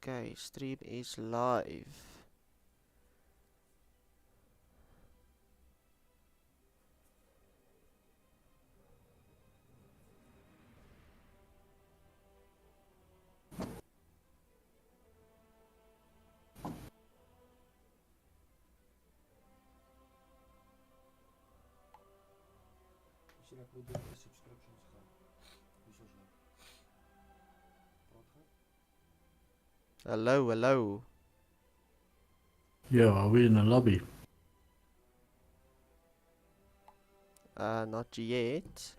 Okay, stream is live. Hello, hello. Yeah, are we in the lobby? Not yet.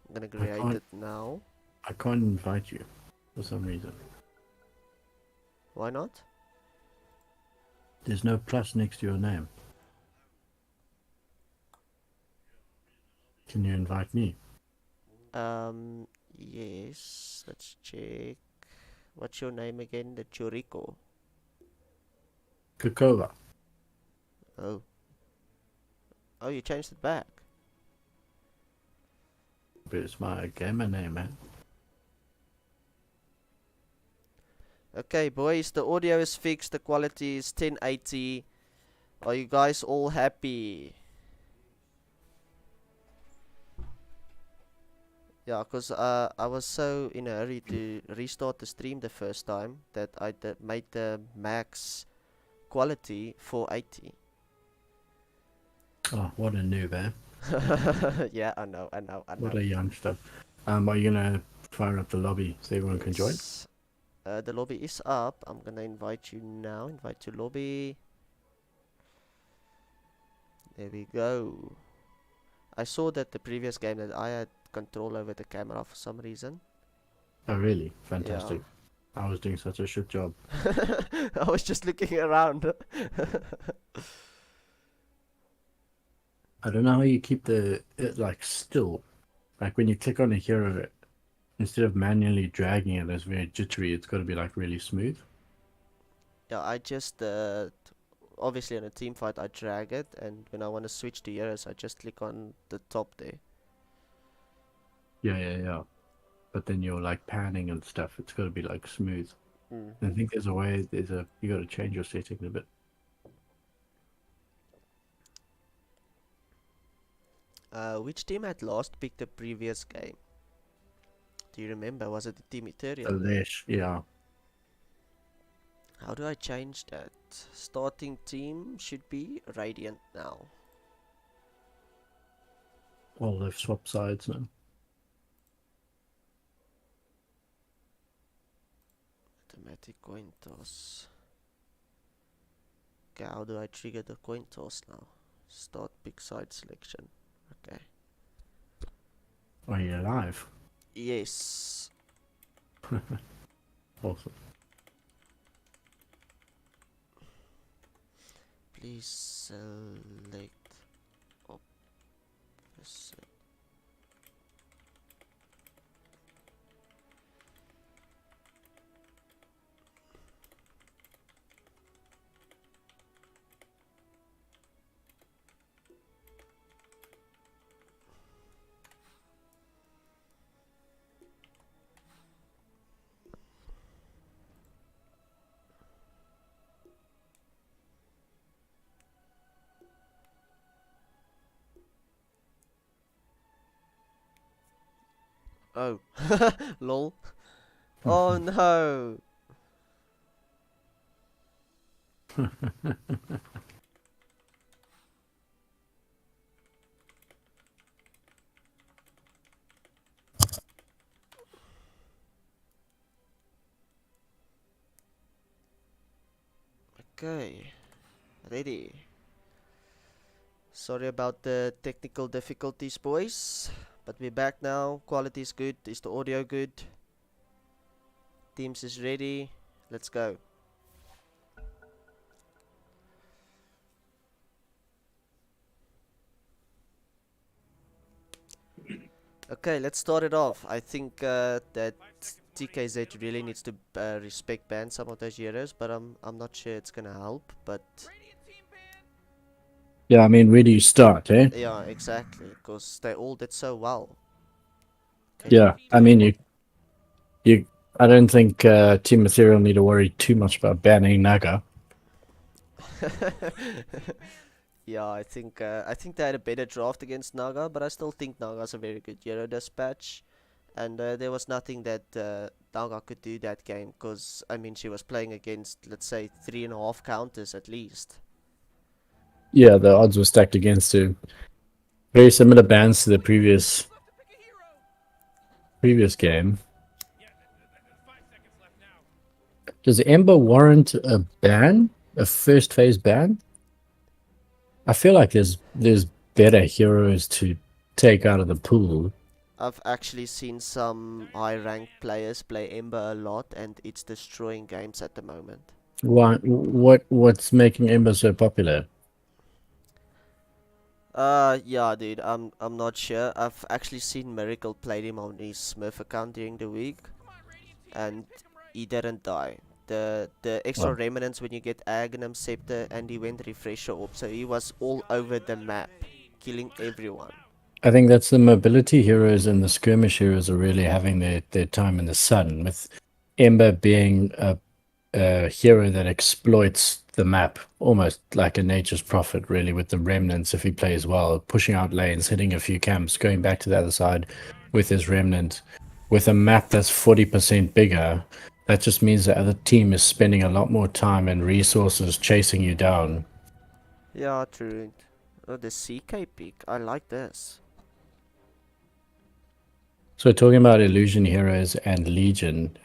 I'm gonna I create can't it now. I can't invite you for some reason. Why not? There's no plus next to your name. Can you invite me? Yes. Let's check. What's your name again? The Churiko. Kakova. Oh. Oh, you changed it back. But it's my gamer name, man. Okay, boys, the audio is fixed. The quality is 1080. Are you guys all happy? Yeah, cause I was so in a hurry to restart the stream the first time that I made the max quality 480. Oh, what a noob, eh? Yeah, I know, I know, I What know. a youngster. Are you gonna fire up the lobby so everyone can join? Yes. The lobby is up. I'm gonna invite you now. Invite to lobby. There we go. I saw that the previous game that I had control over the camera for some reason. Oh, really? Yeah. Fantastic. I was doing such a shit job. I was just looking around. I don't know how you keep it like still. Like when you click on a hero, instead of manually dragging it as very jittery, it's got to be like really smooth. Yeah, I just obviously on a team fight I drag it, and when I want to switch to heroes I just click on the top there. Yeah. But then you're like panning and stuff. It's got to be like smooth. Mm. I think there's a way. You got to change your setting a bit. Which team had last picked the previous game? Do you remember? Was it the team The ETHEREAL? lash, yeah. How do I change that? Starting team should be Radiant now. All they've swapped sides now. Automatic coin toss. Okay, how do I trigger the coin toss now? Start pick side selection. Okay. Are you alive? Yes. Awesome. Please select opposite. Oh. Lol. Oh no. Okay. Ready. Sorry about the technical difficulties, boys. But we're back now. Quality is good. Is the audio good? Teams is ready. Let's go. Okay, let's start it off. I think that TKZ really needs to respect ban some of those heroes, but I'm not sure it's gonna help. But Yeah, I mean, where do you start, eh? yeah, exactly, because they all did so well. Okay. Yeah, I mean, you I don't think Team Ethereal need to worry too much about banning Naga. Yeah, I think they had a better draft against Naga, but I still think Naga's a very good hero this patch. And there was nothing that Naga could do that game, because I mean she was playing against, let's say, 3.5 counters at least. Yeah, the odds were stacked against him. Very similar bans to the previous game. Does Ember warrant a ban? A first phase ban? I feel like there's better heroes to take out of the pool. I've actually seen some high ranked players play Ember a lot, and it's destroying games at the moment. What's making Ember so popular? Yeah, dude, I'm not sure. I've actually seen Miracle played him on his Smurf account during the week, and he didn't die. The extra Well, remnants when you get Aghanim Scepter, and he went refresher up, so he was all over the map, killing everyone. I think that's the mobility heroes and the skirmish heroes are really having their time in the sun, with Ember being a hero that exploits the map almost like a nature's prophet, really, with the remnants if he plays well, pushing out lanes, hitting a few camps, going back to the other side with his remnant. With a map that's 40% bigger, that just means the other team is spending a lot more time and resources chasing you down. Yeah, true. Oh, the CK pick. I like this. So talking about illusion heroes and legion,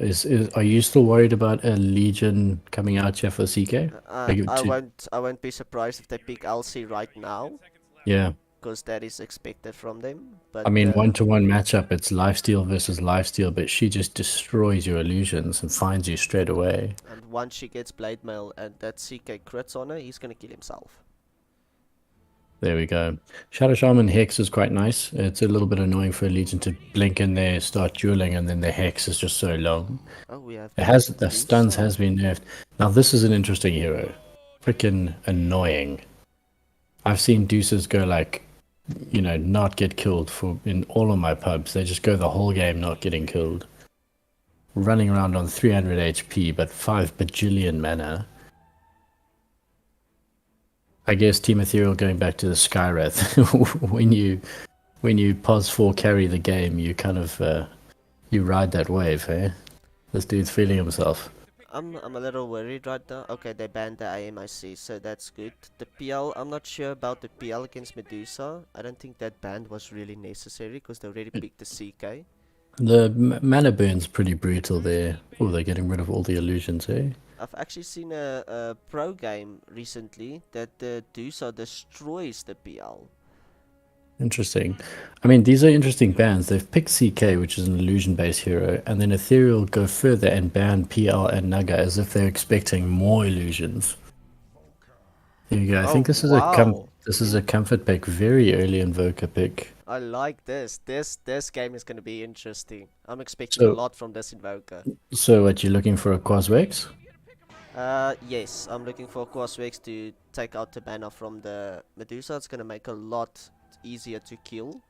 are you still worried about a legion coming out here for CK? Like I won't be surprised if they pick LC right now, yeah. because that is expected from them. I But mean, one-to-one matchup, it's lifesteal versus lifesteal, but she just destroys your illusions and finds you straight away. and once she gets Blade Mail and that CK crits on her, he's gonna kill himself. There we go. Shadow Shaman Hex is quite nice. It's a little bit annoying for a Legion to blink in there, start dueling, and then the Hex is just so long. Oh, we have It has the stuns Medusa. has been nerfed. Now this is an interesting hero. Freaking annoying. I've seen deuces go like, not get killed for in all of my pubs. They just go the whole game not getting killed. Running around on 300 HP but 5 bajillion mana. I guess Team Ethereal going back to the Skywrath. when you pos 4 carry the game, you kind of you ride that wave, hey? This dude's feeling himself. I'm a little worried right now. Okay, they banned the AMIC, so that's good. The PL, I'm not sure about the PL against Medusa. I don't think that ban was really necessary, because they already picked the CK. The mana burn's pretty brutal there. Oh, they're getting rid of all the illusions, eh? I've actually seen a pro game recently that the Dusa destroys the PL. Interesting. I mean, these are interesting bans. They've picked CK, which is an illusion-based hero, and then Ethereal go further and ban PL and Naga as if they're expecting more illusions. There you go. I Oh, think wow. this is a comfort pick, very early invoker pick. I like this. This game is going to be interesting. I'm expecting a So, lot from this Invoker. what you're looking for a Quasvex? Yes, I'm looking for Quasvex to take out the banner from the Medusa. It's going to make a lot easier to kill.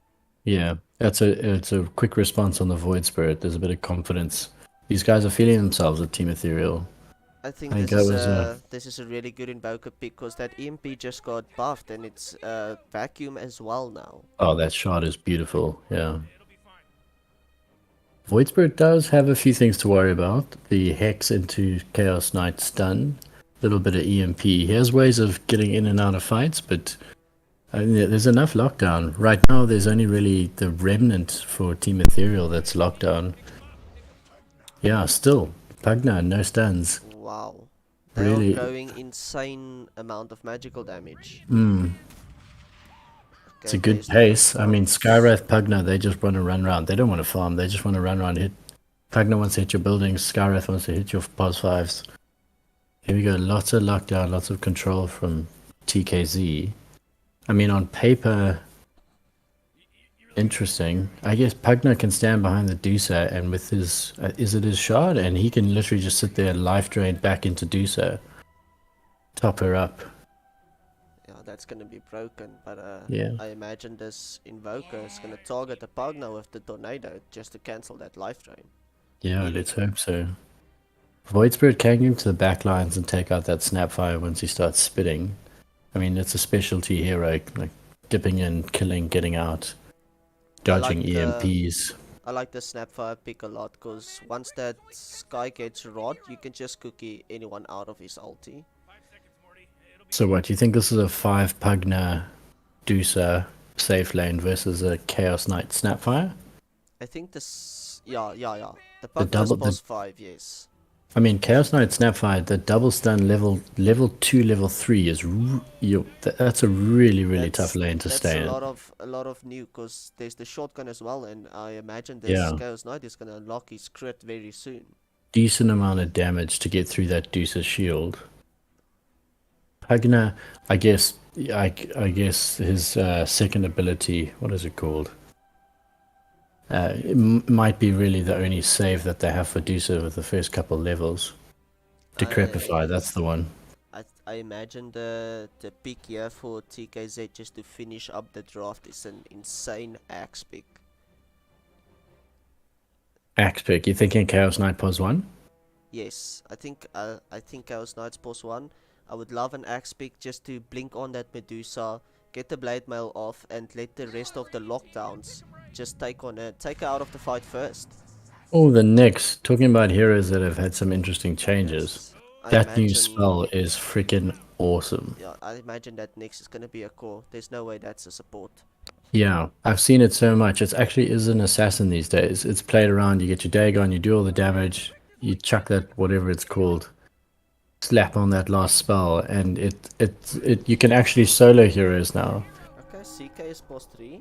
Yeah, it's a quick response on the Void Spirit. There's a bit of confidence. These guys are feeling themselves with Team Ethereal. I I think think that was this is a really good Invoker pick, because that EMP just got buffed, and it's vacuum as well now. oh, that shot is beautiful. Yeah. Void Spirit does have a few things to worry about. The Hex into Chaos Knight stun, a little bit of EMP. He has ways of getting in and out of fights, but there's enough lockdown. Right now, there's only really the remnant for Team Ethereal that's lockdown. Yeah, still. Pugna, no stuns. Wow. They are Really. going insane amount of magical damage. It's a Okay, good there's the pace. I mean, response. Skywrath, Pugna, they just want to run around. They don't want to farm. They just want to run around, hit. Pugna wants to hit your buildings. Skywrath wants to hit your pos 5s. Here we go. Lots of lockdown, lots of control from TKZ. I mean, on paper, interesting. I guess Pugna can stand behind the Dusa, and with his, is it his shard? And he can literally just sit there, life drain back into Dusa, top her up. Yeah, that's gonna be broken, but Yeah. I imagine this Invoker is gonna target the Pugna with the Tornado just to cancel that life drain. Yeah, Even let's hope so. Void Spirit can get into the back lines and take out that Snapfire once he starts spitting. I mean, it's a specialty hero, like dipping in, killing, getting out, I like dodging the EMPs. I like the Snapfire pick a lot because once that guy gets rod, you can just cookie anyone out of his ulti. So what, you think this is a 5 Pugna Deucer safe lane versus a Chaos Knight Snapfire? I think this, yeah. The The Pugna's double, boss 5, yes. I mean, Chaos Knight Snapfire, the double stun level 2, level 3 is that's a really tough That's lane to that's stay in. a lot of new because there's the shotgun as well, and I imagine this Yeah, Chaos Knight is gonna unlock his crit very soon. decent amount of damage to get through that Deuce's shield. Pugna, I guess, I guess his second ability, what is it called? Might be really the only save that they have for Deucer with the first couple levels. Decrepify, I that's the one. I imagine the pick here for TKZ just to finish up the draft is an insane axe pick. Axe pick, you thinking Chaos Knight pos 1? Yes, I think Chaos Knight's boss one. I would love an axe pick just to blink on that Medusa, get the blade mail off, and let the rest of the lockdowns just take her out of the fight first. Oh, the Nyx. Talking about heroes that have had some interesting changes. Yes, I That new imagine. spell is freaking awesome. Yeah, I imagine that next is gonna be a core. There's no way that's a support. Yeah, I've seen it so much. It actually is an assassin these days. It's played around. You get your Dagon, you do all the damage, you chuck that whatever it's called, slap on that last spell, and it you can actually solo heroes now. Okay, CK is boss 3.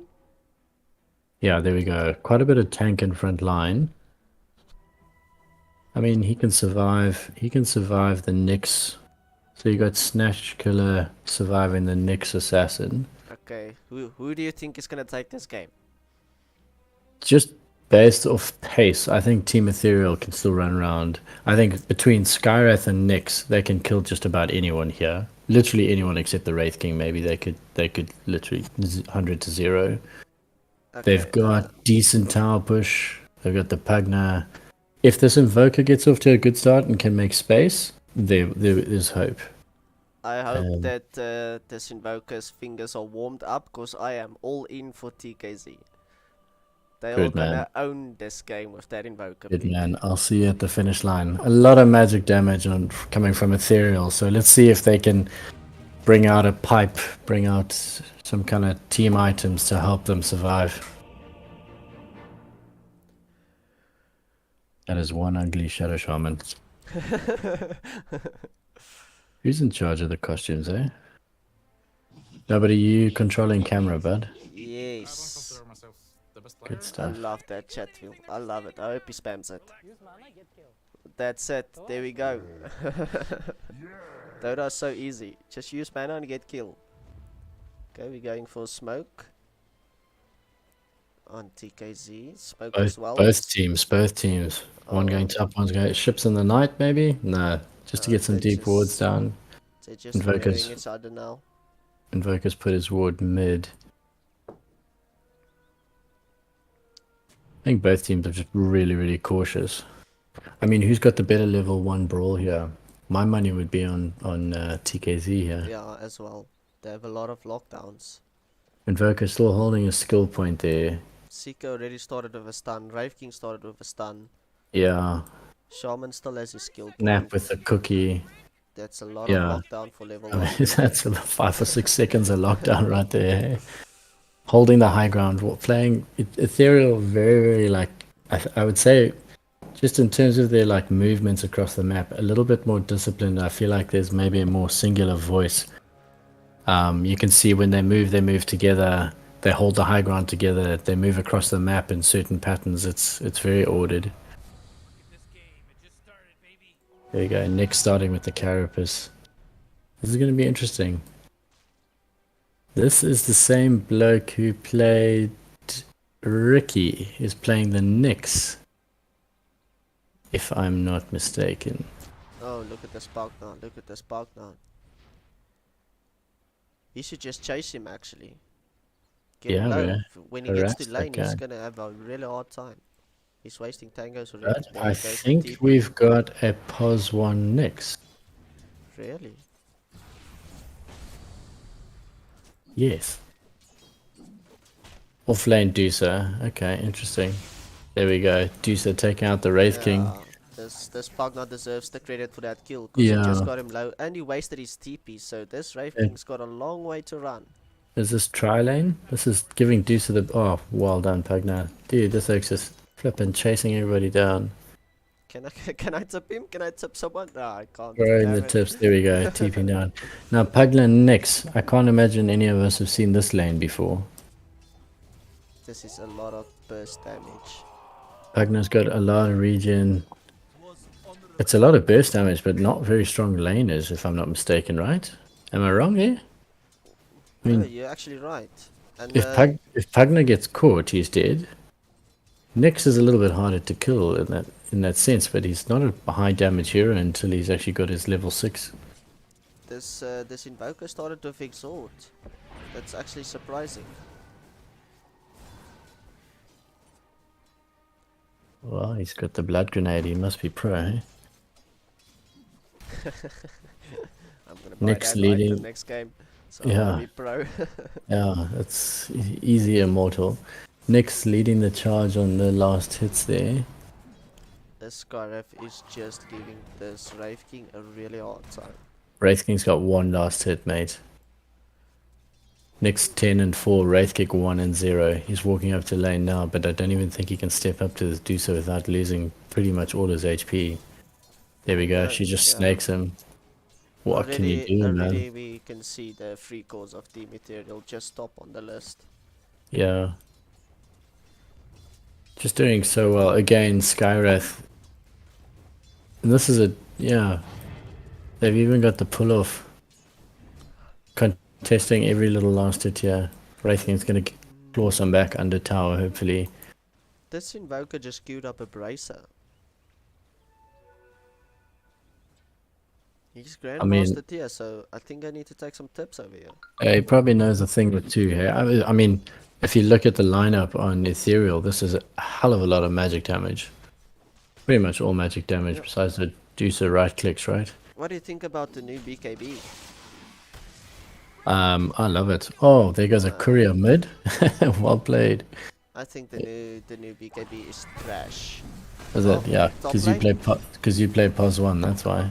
Yeah, there we go. Quite a bit of tank in front line. I mean, he can survive. He can survive the Nyx. So you got Snatch Killer surviving the Nyx assassin. Okay, who do you think is gonna take this game? Just based off pace, I think Team Ethereal can still run around. I think between Skywrath and Nyx, they can kill just about anyone here. Literally anyone except the Wraith King. Maybe they could literally 100 to 0. Okay, They've got decent tower push. They've got the Pugna. If this Invoker gets off to a good start and can make space, there is hope. I hope Um, that this Invoker's fingers are warmed up, cause I am all in for TKZ. They all Good man. gonna own this game with that Invoker Good pick. man. I'll see you at the finish line. A lot of magic damage coming from Ethereal. So let's see if they can bring out a pipe, bring out some kind of team items to help them survive. That is one ugly Shadow Shaman. Who's in charge of the costumes, eh? Nobody, you controlling camera, bud. Yes. Good I stuff. love that chat field. I love it. I hope he spams it. That's it. There we go. Dota's so easy. Just use mana and get killed. Okay, we're going for smoke on TKZ. Smoke as well. Both teams. One going Oh, top, one's going ships in the night, maybe? No, just to get some deep wards down. they're just mirroring each other now. Invokers put his ward mid. I think both teams are just really cautious. I mean, who's got the better level 1 brawl here? My money would be on TKZ here. Yeah, as well. They have a lot of lockdowns. Invoker still holding a skill point there. Seeker already started with a stun. Wraith King started with a stun. Yeah. Shaman still has his skill Nap point. with the cookie. That's a lot of Yeah. lockdown for level I 1. mean, that's 5 or 6 seconds of lockdown right there. Holding the high ground, playing Ethereal very like, I would say, just in terms of their like movements across the map, a little bit more disciplined. I feel like there's maybe a more singular voice. You can see when they move together. They hold the high ground together. They move across the map in certain patterns. It's very ordered. There you go. Nick starting with the Carapace. This is going to be interesting. This is the same bloke who played Ricky. Is playing the Knicks, if I'm not mistaken. Oh, look at the spark now. Look at the spark now. He should just chase him actually. Get him Yeah, low. man. When he gets to Harass that lane, he's guy. gonna have a really hard time. He's wasting tangos already. But I Better go for think TP. we've got a pos 1 Nyx. Really? Yes. Offlane Dusa. Okay, interesting. There we go. Dusa taking out the Wraith King. Yeah. This Pugna deserves the credit for that kill because he just Yeah. got him low and he wasted his TP. So this Wraith It, King's got a long way to run. is this tri lane? This is giving Dusa the. Oh, well done, Pugna. Dude, this Oak's just flipping, chasing everybody down. Can I can I tip him? Can I tip someone? No, I can't. Throwing the Damn it. tips. There we go. TP down. Now, Pugna Nyx. I can't imagine any of us have seen this lane before. This is a lot of burst damage. Pugna's got a lot of regen. It's a lot of burst damage, but not very strong laners, if I'm not mistaken, right? Am I wrong here? I No, mean, you're actually right. And if Pugna gets caught, he's dead. Nyx is a little bit harder to kill in that sense, but he's not a high damage hero until he's actually got his level 6. this Invoker started with Exalt. That's actually surprising. Well, he's got the blood grenade. He must be pro. Eh? I'm gonna buy Nyx that leading. item next game. So I'm Yeah, gonna be pro. yeah, it's easy immortal. Nyx leading the charge on the last hits there. This Scarif is just giving this Wraith King a really hard time. Wraith King's got one last hit, mate. Nyx 10 and 4, Wraith Kick 1 and 0. He's walking up to lane now, but I don't even think he can step up to do so without losing pretty much all his HP. There we go, she just Yeah. snakes him. What can you do, man? Already we can see the free cores of Team ETHEREAL just top on the list. Yeah. Just doing so well. Again, Skywrath. And this is a, yeah. They've even got the pull off. Contesting every little last hit here. Wraith King's going to claw some back under tower, hopefully. This Invoker just queued up a Bracer. He's Grandmaster tier, so I think I need to take some tips over here. He probably knows a thing or two here. I mean, if you look at the lineup on Ethereal, this is a hell of a lot of magic damage. Pretty much all magic damage, besides the juicer right clicks, right? What do you think about the new BKB? I love it. Oh, there goes a courier mid. Well played. I think the new BKB is trash. Is it? Yeah, top because you play POS 1, that's why.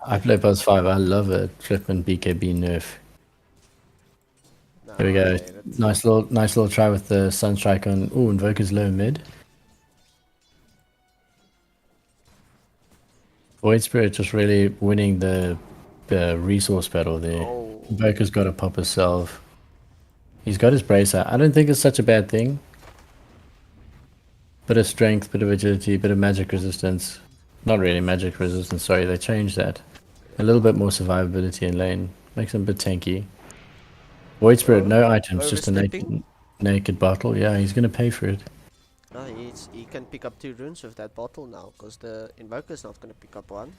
I play POS 5, I love it. Flippin' BKB nerf. Here we go. Nice little try with the Sunstrike on. Ooh, Invoker's low mid. Void Spirit just really winning the resource battle there. Oh. Invoker's got to pop his salve. He's got his bracer. I don't think it's such a bad thing. Bit of strength, bit of agility, bit of magic resistance. Not really magic resistance, sorry, they changed that. A little bit more survivability in lane. Makes him a bit tanky. Void Spirit, no items, just a naked bottle. Yeah, he's gonna pay for it. No, he can pick up 2 runes with that bottle now, because the Invoker's not gonna pick up 1.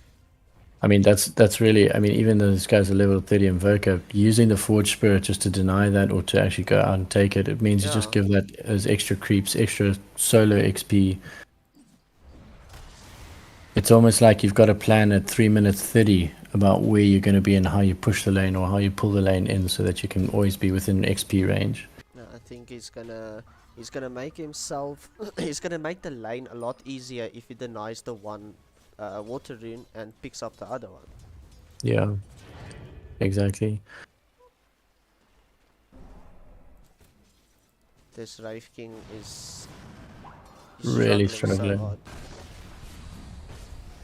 I mean, that's really, I mean, even though this guy's a level 30 Invoker, using the Forge Spirit just to deny that or to actually go out and take it, it means you just give that as extra creeps, extra solo XP. It's almost like you've got a plan at 3 minutes 30 about where you're going to be and how you push the lane or how you pull the lane in so that you can always be within XP range. No, I think he's gonna make himself, he's gonna make the lane a lot easier if he denies the one water rune and picks up the other one. Yeah, exactly. This Wraith King is really struggling. so hard.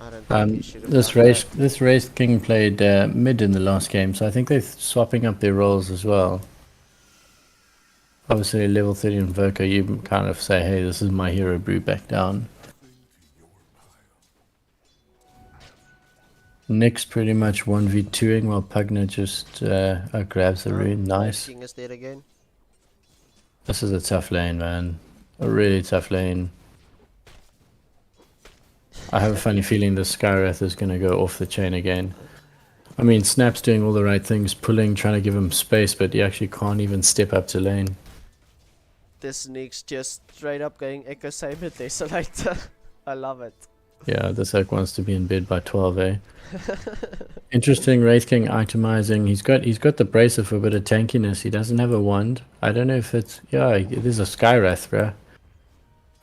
I don't think he should have this Wraith King played mid in the last game, so I think they're swapping up their roles as well. Obviously, level 30 Invoker, you kind of say, hey, this is my hero, brew back down. Nyx pretty much 1v2ing while Pugna just grabs the rune. Nice. King is dead again. This is a tough lane, man. A really tough lane. I have a funny feeling the Skywrath is going to go off the chain again. I mean, Snap's doing all the right things, pulling, trying to give him space, but he actually can't even step up to lane. This Nyx just straight up going Echo Saber Desolator. I love it. Yeah, this Oak wants to be in bed by 12, eh? Interesting Wraith King itemizing. He's got the bracer for a bit of tankiness. He doesn't have a wand. I don't know if it's it is a Skywrath, bruh.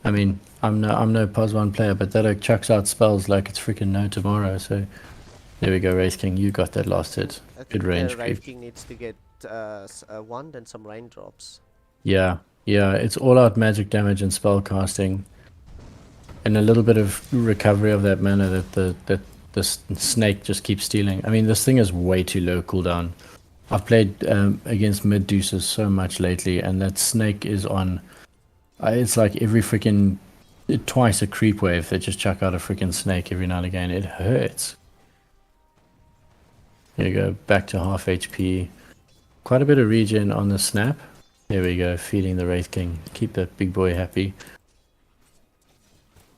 I mean, I'm no Pos 1 player, but that Oak chucks out spells like it's freaking no tomorrow, so there we go, Wraith King. You got that last hit. I Good think range Wraith creep. King needs to get a wand and some raindrops. Yeah, it's all out magic damage and spell casting. And a little bit of recovery of that mana that the snake just keeps stealing. I mean, this thing is way too low cooldown. I've played against mid deuces so much lately, and that snake is on. It's like every freaking twice a creep wave. They just chuck out a freaking snake every now and again. It hurts. There you go, back to half HP. Quite a bit of regen on the snap. There we go, feeding the Wraith King. Keep that big boy happy.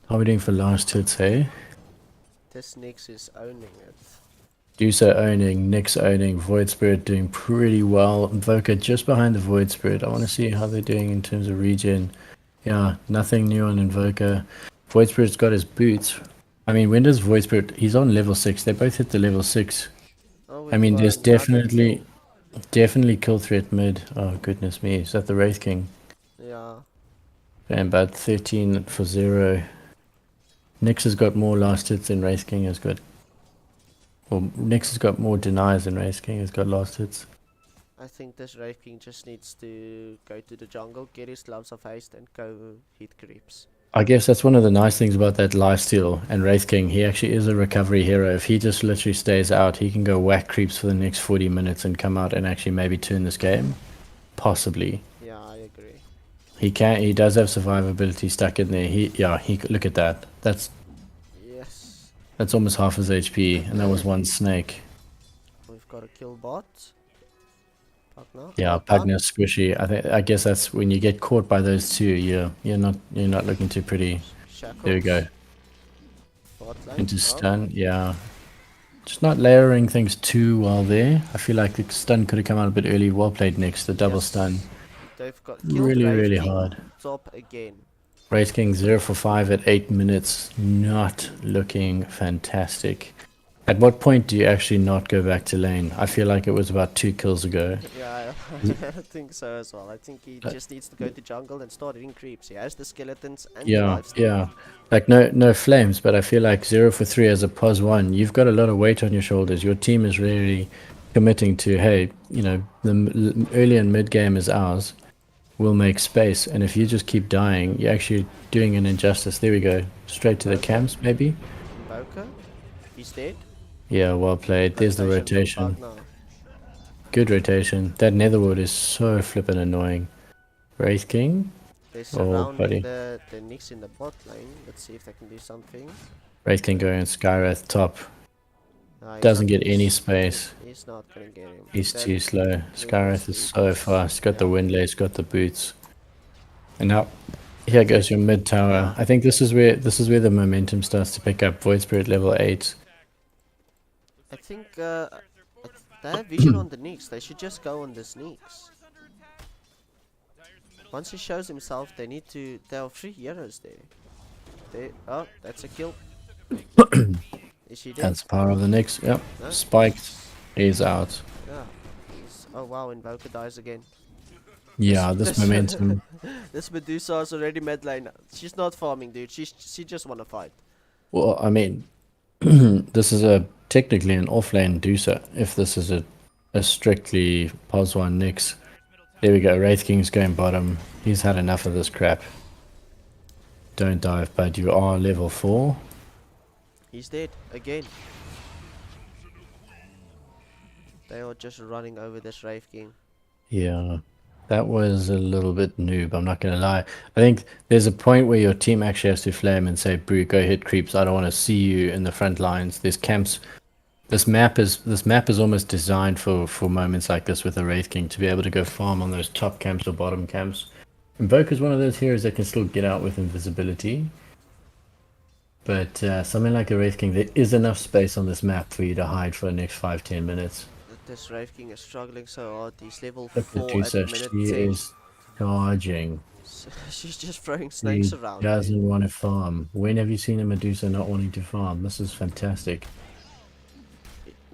How are we doing for last hits, hey? This Nyx is owning it. Dusa owning, Nyx owning, Void Spirit doing pretty well. Invoker just behind the Void Spirit. I want to see how they're doing in terms of regen. Yeah, nothing new on Invoker. Void Spirit's got his boots. I mean, when does Void Spirit... He's on level 6. They both hit the level 6. Oh, I mean, there's another definitely kill threat mid. Oh, goodness me. Is that the Wraith King? kill. Yeah. And about 13 for 0. Nyx has got more last hits than Wraith King has got. Well, Nyx has got more denies than Wraith King has got last hits. I think this Wraith King just needs to go to the jungle, get his gloves of haste, and go hit creeps. I guess that's one of the nice things about that lifesteal and Wraith King. He actually is a recovery hero. If he just literally stays out, he can go whack creeps for the next 40 minutes and come out and actually maybe turn this game. Possibly. Yeah, I agree. He can. He does have survivability stuck in there. He look at that. Yes. That's almost half his HP, and that was one snake. We've got a kill bot. Pugna. Yeah, Pugna squishy. I guess that's when you get caught by those two. You're not looking too pretty. Shackles. There we go. Bot lane. Into stun. Yeah, just not layering things too well there. I feel like the stun could have come out a bit early. Well played, Nyx. The double Yes. stun. They've got killed Really, Wraith really King. hard. Top again. Wraith King 0 for 5 at 8 minutes. Not looking fantastic. At what point do you actually not go back to lane? I feel like it was about 2 kills ago. Yeah, I think so as well. I think he just needs to go to jungle and start hitting creeps. He has the skeletons and the Yeah, lifesteal. yeah. Like no flames, but I feel like 0 for 3 as a pos 1. You've got a lot of weight on your shoulders. Your team is really committing to, hey, the early and mid game is ours. We'll make space, and if you just keep dying, you're actually doing an injustice. There we go. Straight to the camps, maybe. Invoker. He's dead. Yeah, well played. There's the rotation. Pugna. Good rotation. That Netherwood is so flippin' annoying. Wraith King? They're Oh, buddy. surrounding the Nyx in the bot lane. Let's see if they can do something. Wraith King going Skywrath top. He's Doesn't not- get any space. He's not gonna get him. He's That- too slow. Skywrath is so fast. Got the windlace, got the boots. And now here goes your mid tower. I think this is where the momentum starts to pick up. Void Spirit level 8. I think they have vision on the Nyx. They should just go on the Nyx. Once he shows himself, they need to. There are 3 heroes there. Oh, that's a kill. Is she dead? That's the power of the Nyx. Yep. No? Spiked. He's out. Yeah. Oh wow, Invoker dies again. Yeah, this momentum. This Medusa is already mid lane. She's not farming, dude. She just wanna fight. Well, I mean, this is technically an offlane Dusa. If this is a strictly pos 1 Nyx. There we go. Wraith King's going bottom. He's had enough of this crap. Don't dive, but you are level 4. He's dead again. They are just running over this Wraith King. Yeah, that was a little bit noob, I'm not going to lie. I think there's a point where your team actually has to flame and say, Brew, go hit creeps. I don't want to see you in the front lines. There's camps. This map is almost designed for moments like this with the Wraith King to be able to go farm on those top camps or bottom camps. Invoker's one of those heroes that can still get out with invisibility. But something like a Wraith King, there is enough space on this map for you to hide for the next 5-10 minutes. This Wraith King is struggling so hard. He's level Look at 4 at Medusa, minute she 10. is Charging. So she's just throwing snakes He around, dude. doesn't want to farm. When have you seen a Medusa not wanting to farm? This is fantastic.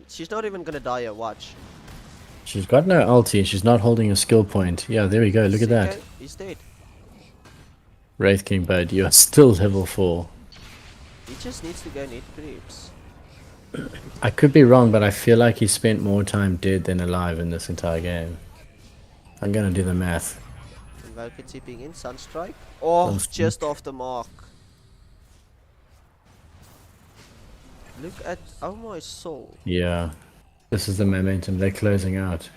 She's not even gonna die. Watch. She's got no ulti. She's not holding a skill point. Yeah, there we go. Look at that. CK, he's dead. Wraith King, bud, you are still level 4. He just needs to go and eat creeps. I could be wrong, but I feel like he spent more time dead than alive in this entire game. I'm gonna do the math. Invoker tipping in, Sunstrike. Oh, just off the mark. Look at, oh my soul. Yeah, this is the momentum. They're closing out.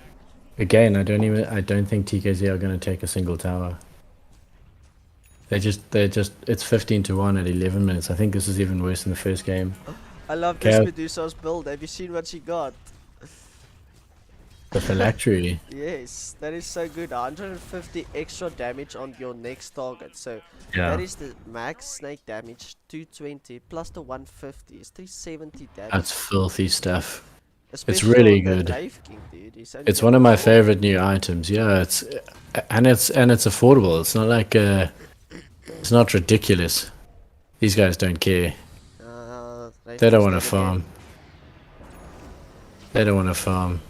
Again, I don't think TKZ are gonna take a single tower. It's 15 to 1 at 11 minutes. I think this is even worse than the first game. I love this Medusa's build. Have you seen what she got? The phylactery. Yes, that is so good. 150 extra damage on your next target. So Yeah, that is the max snake damage. 220 plus the 150 is 370 damage. that's filthy stuff. Especially really on good. The Wraith King, dude. It's one of my favorite new items. Yeah, it's affordable. It's not like it's not ridiculous. These guys don't care. They don't want to farm. They don't want to farm.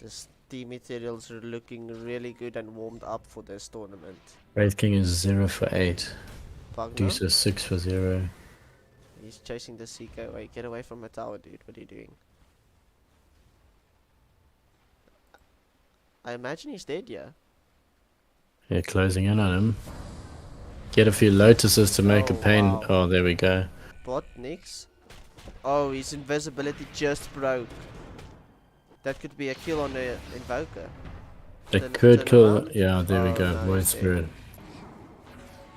The team materials are looking really good and warmed up for this tournament. Wraith King is 0 for 8. Pugna, Deuce is 6 for 0. he's chasing the CK away. Get away from my tower, dude. What are you doing? I imagine he's dead, yeah. Yeah, closing in on him. Get a few lotuses to make a pain. Wow. Oh, there we go. Bot, Nix. Oh, his invisibility just broke. That could be a kill on the Invoker. It could kill. Around. Yeah, there we go. No, Void Spirit.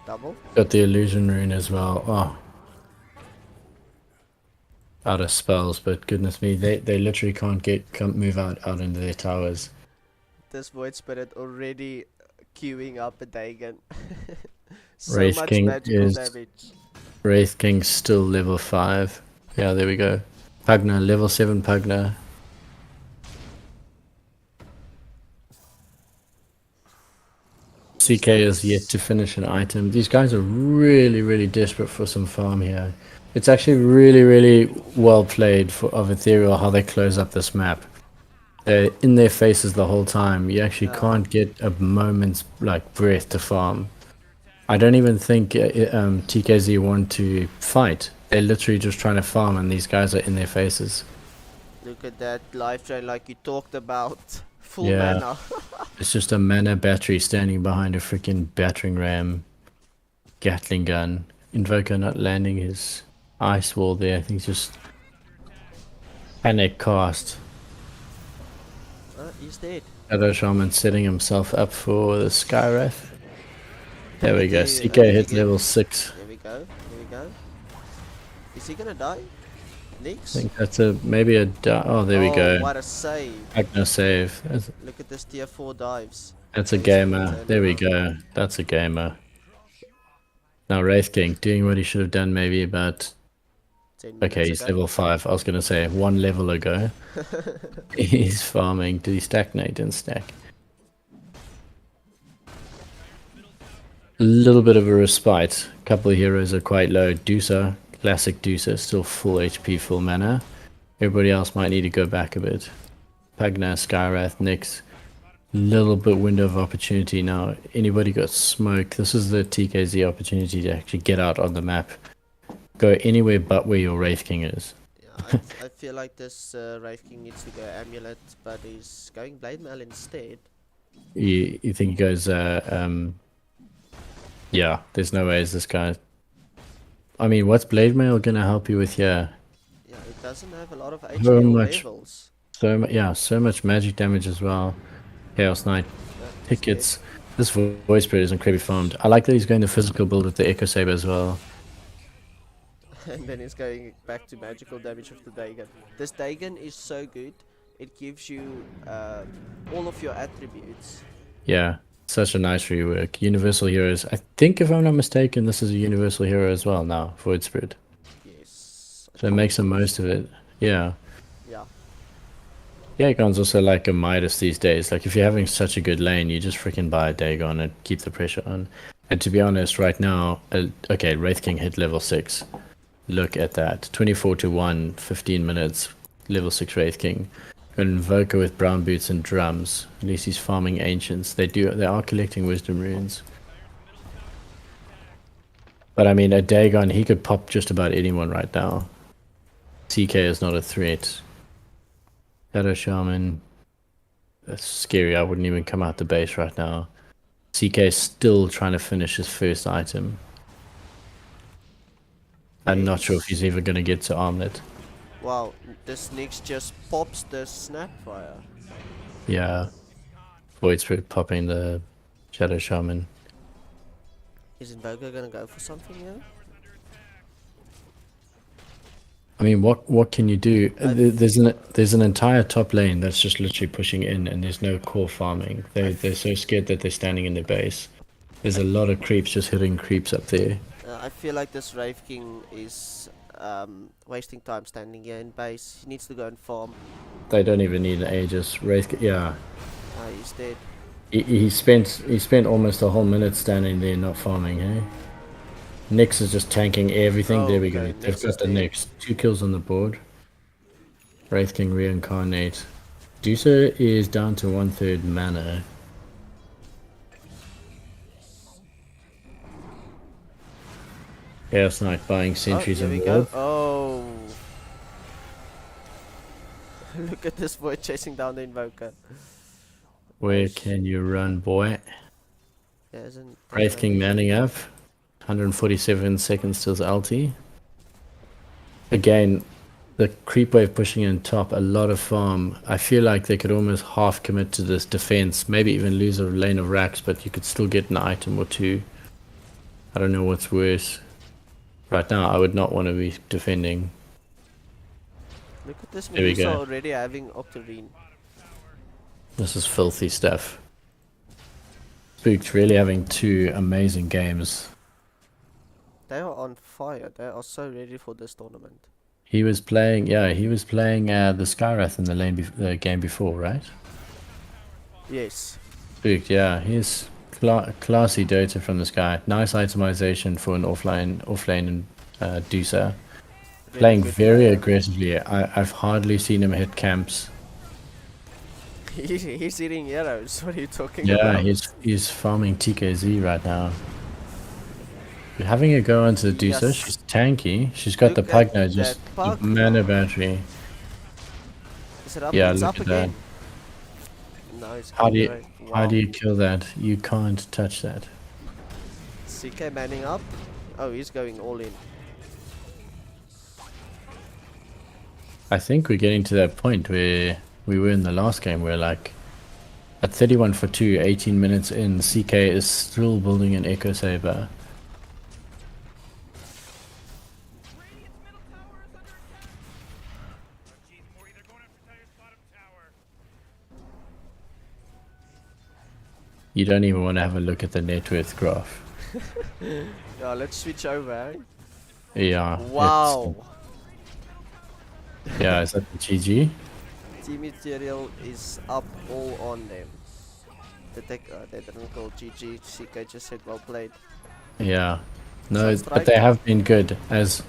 Double. Got the illusion rune as well. Oh. Out of spells, but goodness me, they literally can't move out into their towers. This Void Spirit already queuing up a Dagon. So Wraith much King magical damage. Wraith King still level 5. Yeah, there we go. Pugna, level 7 Pugna. CK is yet to finish an item. These guys are really, really desperate for some farm here. It's actually really, really well played of ETHEREAL how they close up this map. They're in their faces the whole time. You actually can't get a moment's breath to farm. I don't even think TKZ want to fight. They're literally just trying to farm, and these guys are in their faces. Look at that life drain like you talked about. Full Yeah. mana. It's just a mana battery standing behind a freaking battering ram. Gatling gun. Invoker not landing his ice wall there. I think he's just panic cast. He's dead. Shadow Shaman setting himself up for the Skywrath. There we go. CK Okay, hit level 6. There we go. There we go. Is he gonna die? Nix? I think that's maybe a oh, there we go. What a save. Agna save. Look at this tier 4 dives. That's a gamer. There we go. That's a gamer. Now Wraith King doing what he should have done maybe about... Okay, he's level 5. I was going to say 1 level ago. He's farming. Did he stack? No, he didn't stack. A little bit of a respite. A couple of heroes are quite low. Dusa, classic Dusa, still full HP, full mana. Everybody else might need to go back a bit. Pugna, Skywrath, Nyx. Little bit window of opportunity now. Anybody got smoke? This is the TKZ opportunity to actually get out on the map. Go anywhere but where your Wraith King is. Yeah, I feel like this Wraith King needs to go Amulet, but he's going Blade Mail instead. You think he goes, yeah, there's no ways this guy... I mean, what's Blade Mail gonna help you with here? Yeah, it doesn't have a lot of So HP much. levels. So much magic damage as well. Chaos Knight. Yeah, Tickets. This voice spirit is incredibly farmed. I like that he's going the physical build with the Echo Saber as well. And then he's going back to magical damage with the Dagon. This Dagon is so good. It gives you all of your attributes. Yeah, such a nice rework. Universal Heroes. I think if I'm not mistaken, this is a Universal Hero as well now, Void Spirit. Yes. So it makes the most of it. Yeah. Yeah. Dagon's also like a Midas these days. Like if you're having such a good lane, you just freaking buy a Dagon and keep the pressure on. And to be honest, right now, okay, Wraith King hit level 6. Look at that. 24 to 1, 15 minutes, level 6 Wraith King. An Invoker with brown boots and drums. At least he's farming ancients. They are collecting wisdom runes. But I mean, a Dagon, he could pop just about anyone right now. TK is not a threat. Shadow Shaman. That's scary. I wouldn't even come out the base right now. CK is still trying to finish his first item. I'm not sure if he's even going to get to Armlet. Wow, this Nyx just pops the Snapfire. Yeah. Void Spirit popping the Shadow Shaman. Is Invoker gonna go for something here? I mean, what can you do? There's an entire top lane that's just literally pushing in, and there's no core farming. They're so scared that they're standing in their base. There's a lot of creeps just hitting creeps up there. I feel like this Wraith King is wasting time standing here in base. He needs to go and farm. They don't even need Aegis. Wraith, yeah. He's dead. He spent almost a whole minute standing there not farming, hey? Nyx is just tanking everything. There we go. They've got the Nyx. 2 kills on the board. Wraith King reincarnate. Dusa is down to 1/3 mana. Chaos Knight buying sentries and ward. Oh. Look at this boy chasing down the Invoker. Where can you run, boy? Yeah, isn't Wraith King manning up. 147 seconds till his ulti. Again, the creep wave pushing in top, a lot of farm. I feel like they could almost half commit to this defense, maybe even lose a lane of racks, but you could still get an item or two. I don't know what's worse. Right now, I would not want to be defending. Look at this There we Medusa go. already having Octarine. This is filthy stuff. Spook's really having 2 amazing games. They are on fire. They are so ready for this tournament. He was playing the Skywrath in the game before, right? Yes. Spooked, yeah. He's classy Dota from this guy. Nice itemization for an offlane Dusa. Playing very aggressively. I've hardly seen him hit camps. He's hitting heroes. What are you talking Yeah, about? he's farming TKZ right now. You're having a go onto the Dusa. Yes. She's tanky. She's got the Look at Pugna, just that Pug. mana battery. Is it up? Yeah, It's look up at that. again. No, it's How do you great. how do Wow. you kill that? You can't touch that. CK manning up. Oh, he's going all in. I think we're getting to that point where we were in the last game where like at 31 for 2, 18 minutes in, CK is still building an Echo Saber. You don't even want to have a look at the net worth graph. Yeah, let's switch over. Eh? Yeah. Wow. Yeah, is that the GG? Team ETHEREAL is up all on them. They didn't call GG. CK just said well played. Yeah. No, Sunstrike? but they have been good. As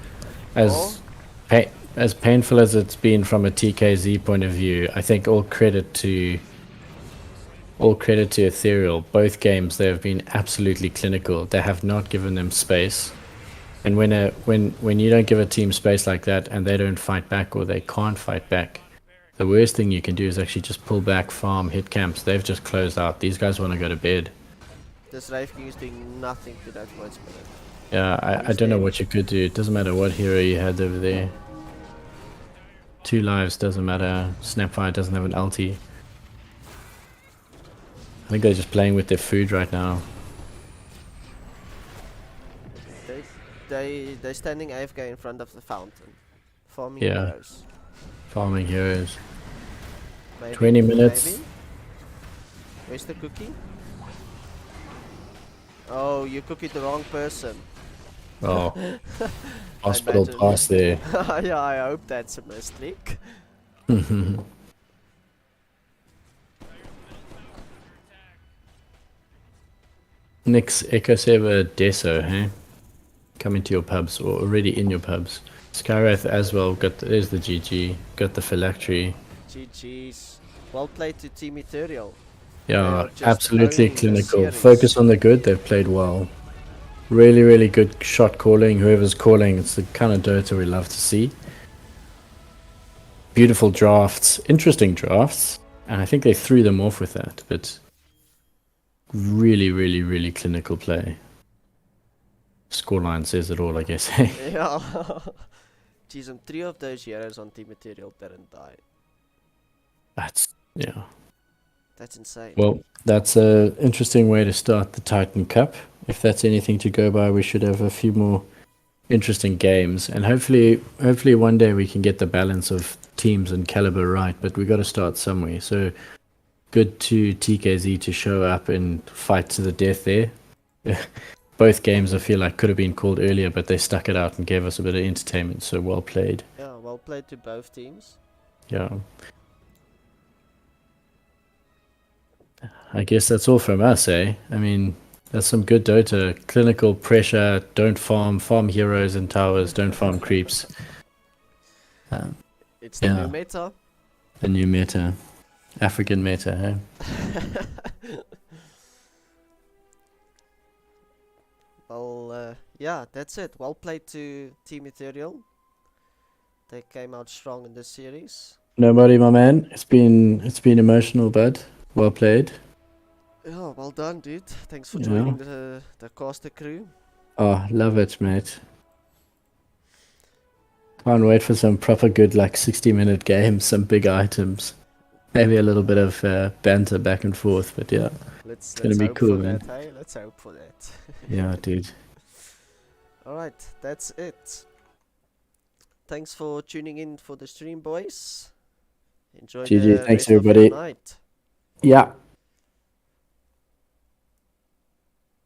painful as it's been from a TKZ point of view, I think all credit to Ethereal. Both games they have been absolutely clinical. They have not given them space. And when you don't give a team space like that and they don't fight back or they can't fight back, the worst thing you can do is actually just pull back, farm, hit camps. They've just closed out. These guys want to go to bed. This Wraith King is doing nothing to that Void Spirit. Yeah, I don't know what you could do. It doesn't matter what hero you had over there. 2 lives doesn't matter. Snapfire doesn't have an ulti. I think they're just playing with their food right now. They're standing AFK in front of the fountain, farming Yeah. heroes. Farming heroes. Maybe, 20 minutes. Maybe. Where's the cookie? Oh, you cookied the wrong person. Oh, hospital imagine. pass there. Yeah, I hope that's a mistake. Nix Echo Saber Deso, hey? Coming to your pubs or already in your pubs. Skywrath as well. There's the GG. Got the phylactery. GG's. Well played to Team ETHEREAL. They Yeah, are just absolutely owning the clinical. series. Focus on the good. They've played well. Really, really good shot calling. Whoever's calling, it's the kind of Dota we love to see. Beautiful drafts, interesting drafts, and I think they threw them off with that. But really, really, really clinical play. Scoreline says it all, I guess. Yeah. Geez, and 3 of those heroes on Team ETHEREAL didn't die. Yeah. That's insane. Well, that's a interesting way to start the Titan Cup. If that's anything to go by, we should have a few more interesting games, and hopefully one day we can get the balance of teams and caliber right. But we got to start somewhere. So good to TKZ to show up and fight to the death there. Both games I feel like could have been called earlier, but they stuck it out and gave us a bit of entertainment. So well played. Yeah, well played to both teams. Yeah. I guess that's all from us, eh? I mean, that's some good Dota. Clinical pressure, don't farm heroes and towers, don't farm creeps. It's the new Yeah, meta. the new meta. African meta, eh? Well, yeah, that's it. Well played to Team ETHEREAL. They came out strong in this series. Nobody, my man. It's been emotional, bud. Well played. Yeah, well done, dude. Thanks for Yeah. joining the caster crew. Oh, love it, mate. Can't wait for some proper good, like 60-minute games, some big items. Maybe a little bit of banter back and forth, but yeah, Let's gonna be hope cool, for man. that, hey? Let's hope for that. Yeah, dude. Alright, that's it. Thanks for tuning in for the stream, boys. Enjoy GG, the thanks rest of your everybody. night. Yeah.